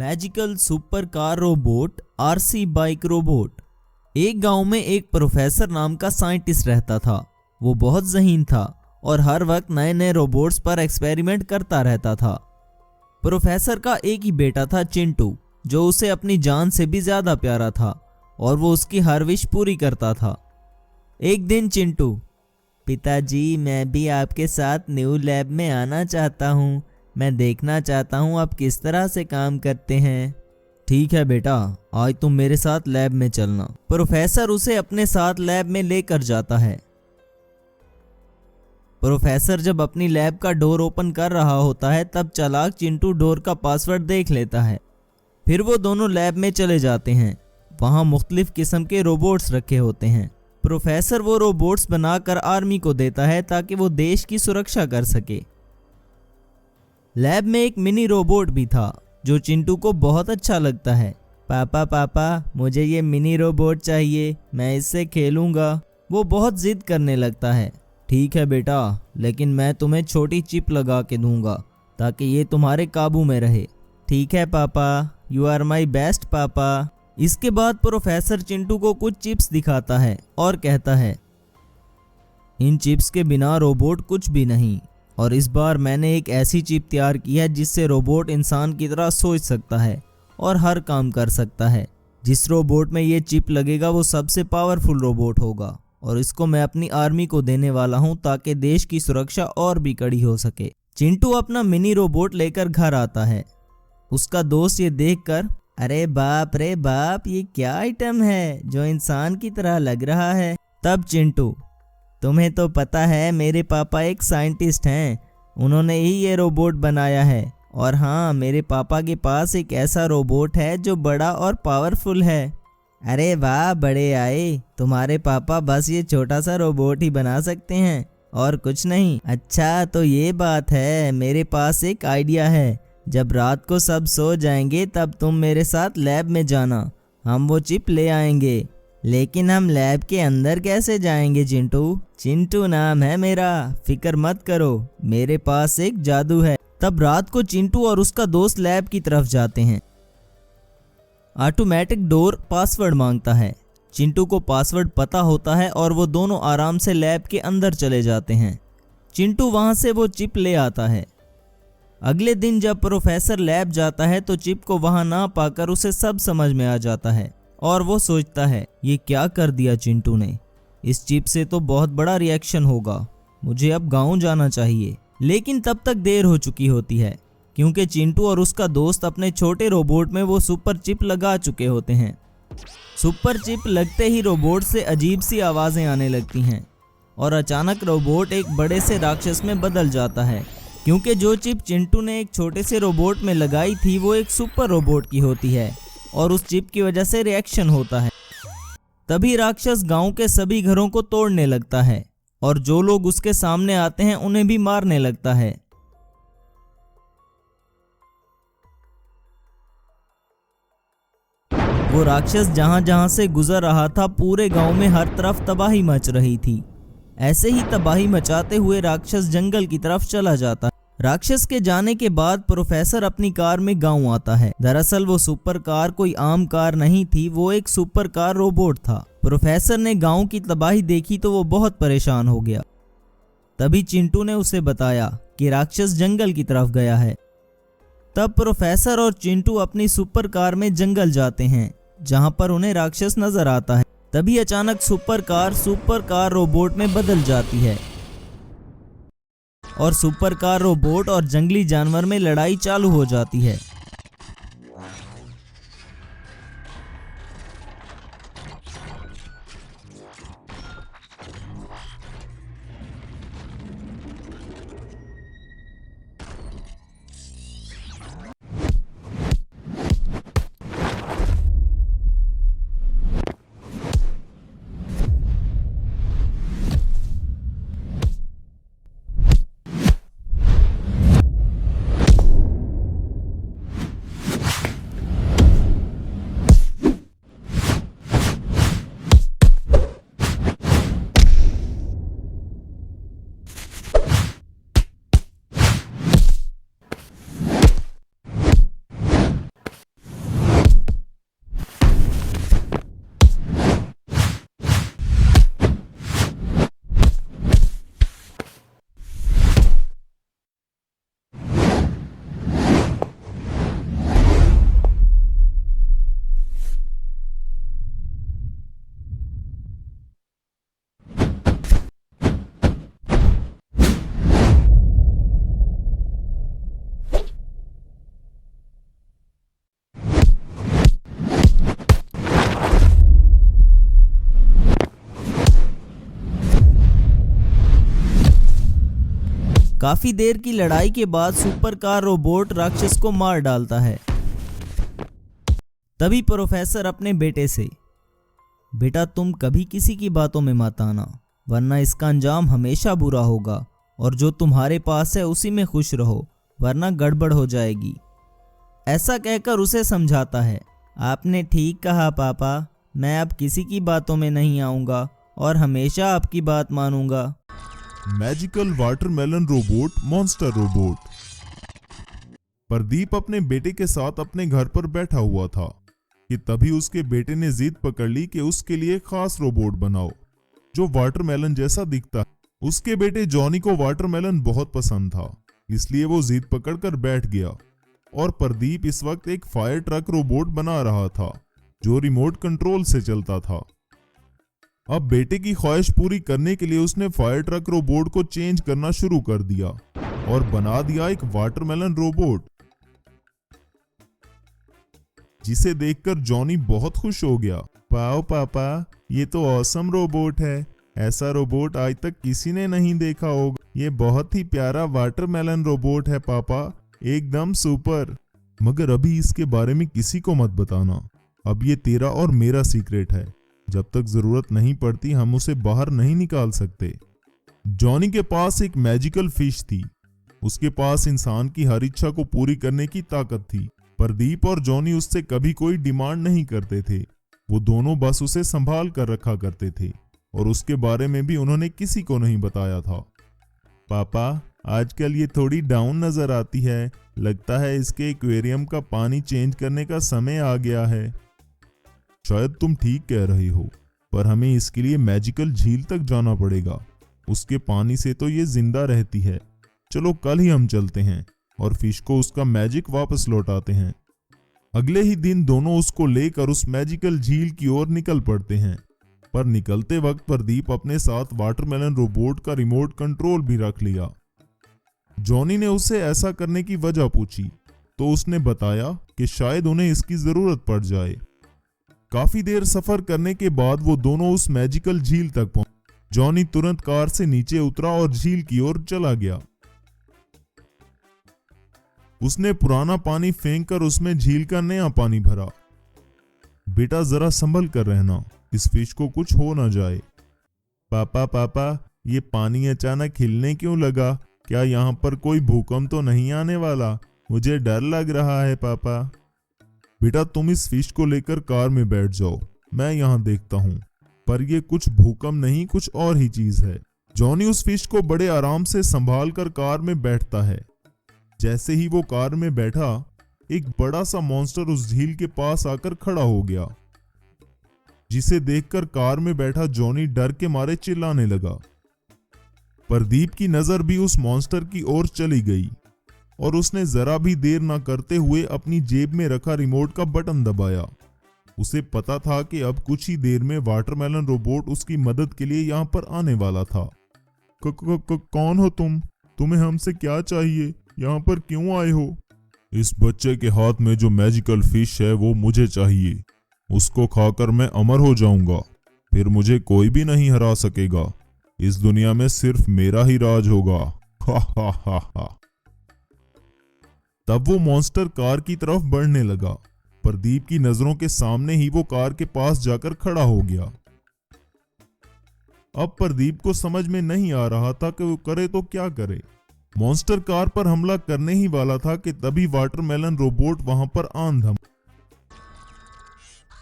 Magical super car robot RC bike robot. एक गांव में एक प्रोफेसर नाम का साइंटिस्ट रहता था। वो बहुत ज़हीन था और हर वक्त नए नए रोबोट्स पर एक्सपेरिमेंट करता रहता था। प्रोफेसर का एक ही बेटा था चिंटू, जो उसे अपनी जान से भी ज़्यादा प्यारा था और वो उसकी हर विश पूरी करता था। एक दिन चिंटू, पिताजी मैं भी आपके साथ न्यू लैब में आना चाहता हूँ, मैं देखना चाहता हूँ आप किस तरह से काम करते हैं। ठीक है बेटा, आज तुम मेरे साथ लैब में चलना। प्रोफेसर उसे अपने साथ लैब में लेकर जाता है। प्रोफेसर जब अपनी लैब का डोर ओपन कर रहा होता है तब चालाक चिंटू डोर का पासवर्ड देख लेता है। फिर वो दोनों लैब में चले जाते हैं। वहाँ मुख्तलिफ किस्म के रोबोट्स रखे होते हैं। प्रोफेसर वो रोबोट्स बनाकर आर्मी को देता है ताकि वो देश की सुरक्षा कर सके। लैब में एक मिनी रोबोट भी था जो चिंटू को बहुत अच्छा लगता है। पापा पापा मुझे ये मिनी रोबोट चाहिए, मैं इससे खेलूंगा। वो बहुत जिद करने लगता है। ठीक है बेटा, लेकिन मैं तुम्हें छोटी चिप लगा के दूंगा ताकि ये तुम्हारे काबू में रहे। ठीक है पापा, यू आर माई बेस्ट पापा। इसके बाद प्रोफेसर चिंटू को कुछ चिप्स दिखाता है और कहता है, इन चिप्स के बिना रोबोट कुछ भी नहीं। और इस बार मैंने एक ऐसी चिप तैयार की है जिससे रोबोट इंसान की तरह सोच सकता है और हर काम कर सकता है। जिस रोबोट में ये चिप लगेगा वो सबसे पावरफुल रोबोट होगा और इसको मैं अपनी आर्मी को देने वाला हूँ ताकि देश की सुरक्षा और भी कड़ी हो सके। चिंटू अपना मिनी रोबोट लेकर घर आता है। उसका दोस्त ये देखकर, अरे बाप रे बाप, ये क्या आइटम है जो इंसान की तरह लग रहा है। तब चिंटू, तुम्हें तो पता है मेरे पापा एक साइंटिस्ट हैं, उन्होंने ही ये रोबोट बनाया है। और हाँ, मेरे पापा के पास एक ऐसा रोबोट है जो बड़ा और पावरफुल है। अरे वाह, बड़े आए, तुम्हारे पापा बस ये छोटा सा रोबोट ही बना सकते हैं और कुछ नहीं। अच्छा तो ये बात है, मेरे पास एक आइडिया है। जब रात को सब सो जाएंगे तब तुम मेरे साथ लैब में जाना, हम वो चिप ले आएंगे। लेकिन हम लैब के अंदर कैसे जाएंगे चिंटू? चिंटू नाम है मेरा, फिक्र मत करो, मेरे पास एक जादू है। तब रात को चिंटू और उसका दोस्त लैब की तरफ जाते हैं। ऑटोमेटिक डोर पासवर्ड मांगता है। चिंटू को पासवर्ड पता होता है और वो दोनों आराम से लैब के अंदर चले जाते हैं। चिंटू वहां से वो चिप ले आता है। अगले दिन जब प्रोफेसर लैब जाता है तो चिप को वहां ना पाकर उसे सब समझ में आ जाता है और वो सोचता है, ये क्या कर दिया चिंटू ने, इस चिप से तो बहुत बड़ा रिएक्शन होगा, मुझे अब गांव जाना चाहिए। लेकिन तब तक देर हो चुकी होती है क्योंकि चिंटू और उसका दोस्त अपने छोटे रोबोट में वो सुपर चिप लगा चुके होते हैं। सुपर चिप लगते ही रोबोट से अजीब सी आवाज़ें आने लगती हैं और अचानक रोबोट एक बड़े से राक्षस में बदल जाता है क्योंकि जो चिप चिंटू ने एक छोटे से रोबोट में लगाई थी वो एक सुपर रोबोट की होती है और उस चिप की वजह से रिएक्शन होता है। तभी राक्षस गांव के सभी घरों को तोड़ने लगता है और जो लोग उसके सामने आते हैं उन्हें भी मारने लगता है। वो राक्षस जहां जहां से गुजर रहा था पूरे गांव में हर तरफ तबाही मच रही थी। ऐसे ही तबाही मचाते हुए राक्षस जंगल की तरफ चला जाता है। राक्षस के जाने के बाद प्रोफेसर अपनी कार में गांव आता है। दरअसल वो सुपर कार कोई आम कार नहीं थी, वो एक सुपर कार रोबोट था। प्रोफेसर ने गांव की तबाही देखी तो वो बहुत परेशान हो गया। तभी चिंटू ने उसे बताया कि राक्षस जंगल की तरफ गया है। तब प्रोफेसर और चिंटू अपनी सुपर कार में जंगल जाते हैं जहां पर उन्हें राक्षस नजर आता है। तभी अचानक सुपर कार रोबोट में बदल जाती है और सुपर कार रोबोट और जंगली जानवर में लड़ाई चालू हो जाती है। काफी देर की लड़ाई के बाद सुपर कार रोबोट राक्षस को मार डालता है। तभी प्रोफेसर अपने बेटे से, बेटा तुम कभी किसी की बातों में मत आना, वरना इसका अंजाम हमेशा बुरा होगा, और जो तुम्हारे पास है उसी में खुश रहो, वरना गड़बड़ हो जाएगी। ऐसा कहकर उसे समझाता है। आपने ठीक कहा पापा, मैं अब किसी की बातों में नहीं आऊँगा और हमेशा आपकी बात मानूंगा। Magical watermelon robot monster robot. Pradeep अपने बेटे के साथ अपने घर पर बैठा हुआ था कि तभी उसके बेटे ने जिद पकड़ ली कि उसके लिए खास रोबोट बनाओ जो वाटरमेलन जैसा दिखता है। उसके बेटे जॉनी को वाटरमेलन बहुत पसंद था, इसलिए वो जिद पकड़कर बैठ गया और प्रदीप इस वक्त एक फायर ट्रक रोबोट बना रहा था जो रिमोट कंट्रोल से चलता था। अब बेटे की ख्वाहिश पूरी करने के लिए उसने फायर ट्रक रोबोट को चेंज करना शुरू कर दिया और बना दिया एक वाटरमेलन रोबोट, जिसे देखकर जॉनी बहुत खुश हो गया। वाओ पापा, ये तो ऑसम रोबोट है, ऐसा रोबोट आज तक किसी ने नहीं देखा होगा। ये बहुत ही प्यारा वाटरमेलन रोबोट है पापा, एकदम सुपर। मगर अभी इसके बारे में किसी को मत बताना, अब ये तेरा और मेरा सीक्रेट है। जब तक जरूरत नहीं पड़ती हम उसे बाहर नहीं निकाल सकते। जॉनी के पास एक मैजिकल फिश थी, उसके पास इंसान की हर इच्छा को पूरी करने की ताकत थी। प्रदीप और जॉनी उससे कभी कोई डिमांड नहीं करते थे, वो दोनों बस उसे संभाल कर रखा करते थे और उसके बारे में भी उन्होंने किसी को नहीं बताया था। पापा, आजकल ये थोड़ी डाउन नजर आती है, लगता है इसके एक्वेरियम का पानी चेंज करने का समय आ गया है। शायद तुम ठीक कह रही हो, पर हमें इसके लिए मैजिकल झील तक जाना पड़ेगा, उसके पानी से तो ये जिंदा रहती है। चलो कल ही हम चलते हैं और फिश को उसका मैजिक वापस लौटाते हैं। अगले ही दिन दोनों उसको लेकर उस मैजिकल झील की ओर निकल पड़ते हैं, पर निकलते वक्त प्रदीप अपने साथ वाटरमेलन रोबोट का रिमोट कंट्रोल भी रख लिया। जॉनी ने उससे ऐसा करने की वजह पूछी तो उसने बताया कि शायद उन्हें इसकी जरूरत पड़ जाए। काफी देर सफर करने के बाद वो दोनों उस मैजिकल झील तक पहुंचे। जॉनी तुरंत कार से नीचे उतरा और झील की ओर चला गया। उसने पुराना पानी फेंककर उसमें झील का नया पानी भरा। बेटा जरा संभल कर रहना, इस फिश को कुछ हो ना जाए। पापा पापा, ये पानी अचानक हिलने क्यों लगा? क्या यहाँ पर कोई भूकंप तो नहीं आने वाला? मुझे डर लग रहा है पापा। बेटा तुम इस फिश को लेकर कार में बैठ जाओ, मैं यहाँ देखता हूँ। पर यह कुछ भूकंप नहीं, कुछ और ही चीज है। जॉनी उस फिश को बड़े आराम से संभाल कर कार में बैठता है। जैसे ही वो कार में बैठा, एक बड़ा सा मॉन्स्टर उस झील के पास आकर खड़ा हो गया, जिसे देखकर कार में बैठा जॉनी डर के मारे चिल्लाने लगा। प्रदीप की नजर भी उस मॉन्स्टर की ओर चली गई और उसने जरा भी देर न करते हुए अपनी जेब में रखा रिमोट का बटन दबाया। उसे पता था कि अब कुछ ही देर में वाटरमेलन रोबोट उसकी मदद के लिए यहाँ पर आने वाला था। कौन हो तुम? तुम्हें हमसे क्या चाहिए? यहाँ पर क्यों आए हो? इस बच्चे के हाथ में जो मैजिकल फिश है वो मुझे चाहिए। उसको खाकर मैं अमर हो जाऊंगा, फिर मुझे कोई भी नहीं हरा सकेगा। इस दुनिया में सिर्फ मेरा ही राज होगा। हा हा हा हा। तब वो मॉन्स्टर कार की तरफ बढ़ने लगा। प्रदीप की नजरों के सामने ही वो कार के पास जाकर खड़ा हो गया। अब प्रदीप को समझ में नहीं आ रहा था कि वो करे तो क्या करे। मॉन्स्टर कार पर हमला करने ही वाला था कि तभी वाटरमेलन रोबोट वहां पर आन धम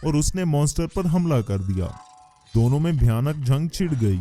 और उसने मॉन्स्टर पर हमला कर दिया। दोनों में भयानक जंग छिड़ गई।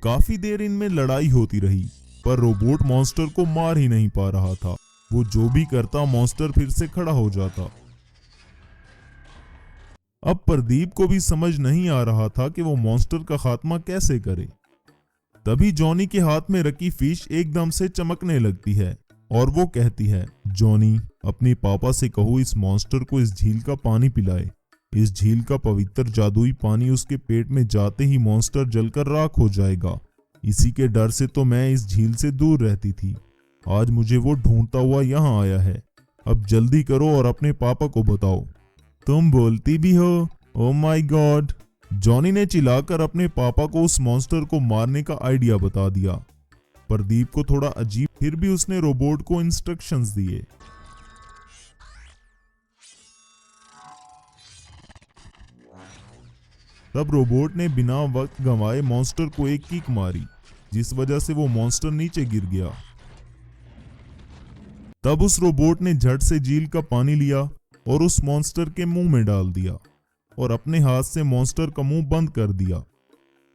काफी देर इनमें लड़ाई होती रही। पर रोबोट मॉन्स्टर को मार ही नहीं पा रहा था। वो जो भी करता मॉन्स्टर फिर से खड़ा हो जाता। अब प्रदीप को भी समझ नहीं आ रहा था कि वो मॉन्स्टर का खात्मा कैसे करे। तभी जॉनी के हाथ में रखी फिश एकदम से चमकने लगती है और वो कहती है, जॉनी अपने पापा से कहो इस मॉन्स्टर को इस झील का पानी पिलाए। इस झील का पवित्र जादुई पानी उसके पेट में जाते ही मॉन्स्टर जलकर राख हो जाएगा। इसी के डर से तो मैं इस झील से दूर रहती थी। आज मुझे वो ढूंढता हुआ यहाँ आया है। अब जल्दी करो और अपने पापा को बताओ। तुम बोलती भी हो, ओ माय गॉड। जॉनी ने चिल्लाकर अपने पापा को उस मॉन्स्टर को मारने का आइडिया बता दिया। प्रदीप को थोड़ा अजीब, फिर भी उसने रोबोट को इंस्ट्रक्शंस दिए। तब रोबोट ने बिना वक्त गंवाए मॉन्स्टर को एक किक मारी, जिस वजह से वो मॉन्स्टर नीचे गिर गया। तब उस रोबोट ने झट से झील का पानी लिया और उस मॉन्स्टर के मुंह में डाल दिया और अपने हाथ से मॉन्स्टर का मुंह बंद कर दिया।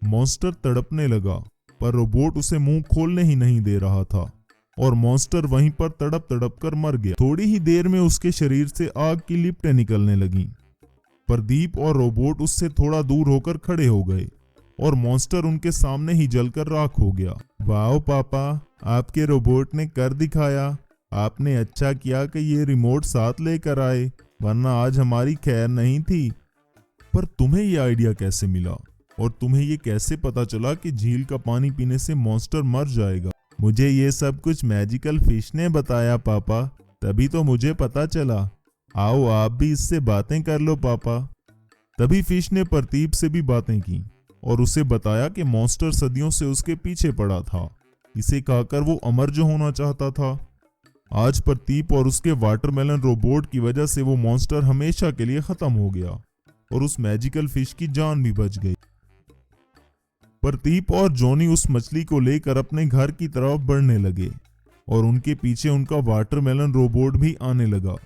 मॉन्स्टर तड़पने लगा, पर रोबोट उसे मुंह खोलने ही नहीं दे रहा था और मॉन्स्टर वहीं पर तड़प तड़प कर मर गया। थोड़ी ही देर में उसके शरीर से आग की लिपटें निकलने लगीं। प्रदीप और रोबोट उससे थोड़ा दूर होकर खड़े हो गए और मॉन्स्टर उनके सामने ही जलकर राख हो गया। वाह पापा, आपके रोबोट ने कर दिखाया। आपने अच्छा किया कि ये रिमोट साथ लेकर आए, वरना आज हमारी खैर नहीं थी। पर तुम्हें ये आइडिया कैसे मिला और तुम्हें ये कैसे पता चला कि झील का पानी पीने से मॉन्स्टर मर जाएगा? मुझे ये सब कुछ मैजिकल फिश ने बताया पापा, तभी तो मुझे पता चला। आओ आप भी इससे बातें कर लो पापा। तभी फिश ने प्रदीप से भी बातें की और उसे बताया कि मॉन्स्टर सदियों से उसके पीछे पड़ा था। इसे कहकर वो अमर जो होना चाहता था। आज प्रदीप और उसके वाटरमेलन रोबोट की वजह से वो मॉन्स्टर हमेशा के लिए खत्म हो गया और उस मैजिकल फिश की जान भी बच गई। प्रदीप और जॉनी उस मछली को लेकर अपने घर की तरफ बढ़ने लगे और उनके पीछे उनका वाटरमेलन रोबोट भी आने लगा।